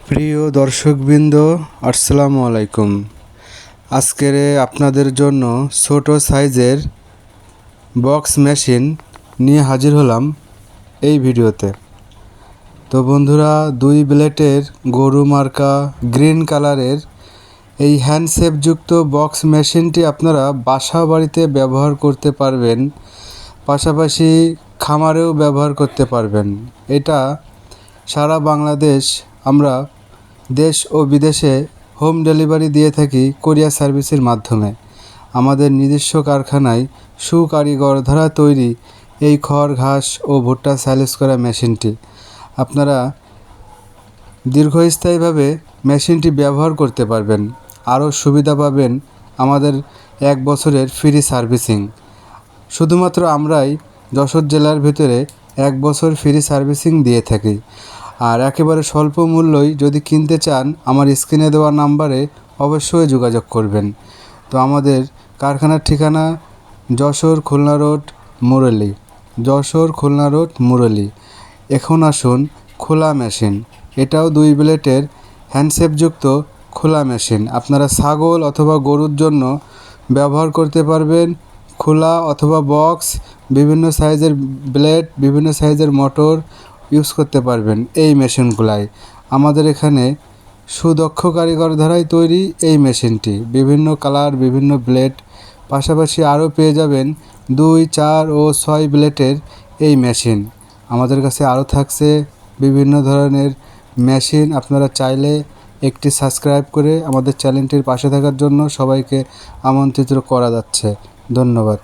প্রিয় দর্শকবৃন্দ, আসসালামু আলাইকুম। আজকের আপনাদের জন্য ছোট সাইজের বক্স মেশিন নিয়ে হাজির হলাম এই ভিডিওতে। তো বন্ধুরা, 2 ব্লেডের গরু মার্কা গ্রিন কালারের এই হ্যান্ডসেপযুক্ত বক্স মেশিনটি আপনারা বাসা বাড়িতে ব্যবহার করতে পারবেন, পাশাপাশি খামারেও ব্যবহার করতে পারবেন। এটা সারা বাংলাদেশ আমরা দেশ ও বিদেশে হোম ডেলিভারি দিয়ে থাকি কোরিয়ার সার্ভিসের মাধ্যমে। আমাদের নিজস্ব কারখানায় সুকারিগর দ্বারা তৈরি এই খড়, ঘাস ও ভুট্টা সাইলেজ করা মেশিনটি আপনারা দীর্ঘস্থায়ীভাবে মেশিনটি ব্যবহার করতে পারবেন। আরও সুবিধা পাবেন আমাদের 1 বছরের ফ্রি সার্ভিসিং। শুধুমাত্র আমরাই যশোর জেলার ভিতরে 1 বছর ফ্রি সার্ভিসিং দিয়ে থাকি। আর একেবারে স্বল্প মূল্যই যদি কিনতে চান, আমার স্ক্রিনে দেওয়া নাম্বারে অবশ্যই যোগাযোগ করবেন। তো আমাদের কারখানার ঠিকানা যশোর খুলনা রোড মুরলী, যশোর খুলনা রোড মুরলী। এখন আসুন খোলা মেশিন। এটাও 2 ব্লেডের হ্যান্ডসেপযুক্ত খোলা মেশিন। আপনারা ছাগল অথবা গরুর জন্য ব্যবহার করতে পারবেন। খোলা অথবা বক্স, বিভিন্ন সাইজের ব্লেড, বিভিন্ন সাইজের মোটর ইউজ করতে পারবেন এই মেশিনগুলাই। আমাদের এখানে সুদক্ষ কারিগর দ্বারাই তৈরি এই মেশিনটি। বিভিন্ন কালার, বিভিন্ন ব্লেড, পাশাপাশি আরও পেয়ে যাবেন 2, 4 ও 6 ব্লেডের এই মেশিন। আমাদের কাছে আরও থাকছে বিভিন্ন ধরনের মেশিন। আপনারা চাইলে একটি সাবস্ক্রাইব করে আমাদের চ্যানেলটির পাশে থাকার জন্য সবাইকে আমন্ত্রিত করা যাচ্ছে। ধন্যবাদ।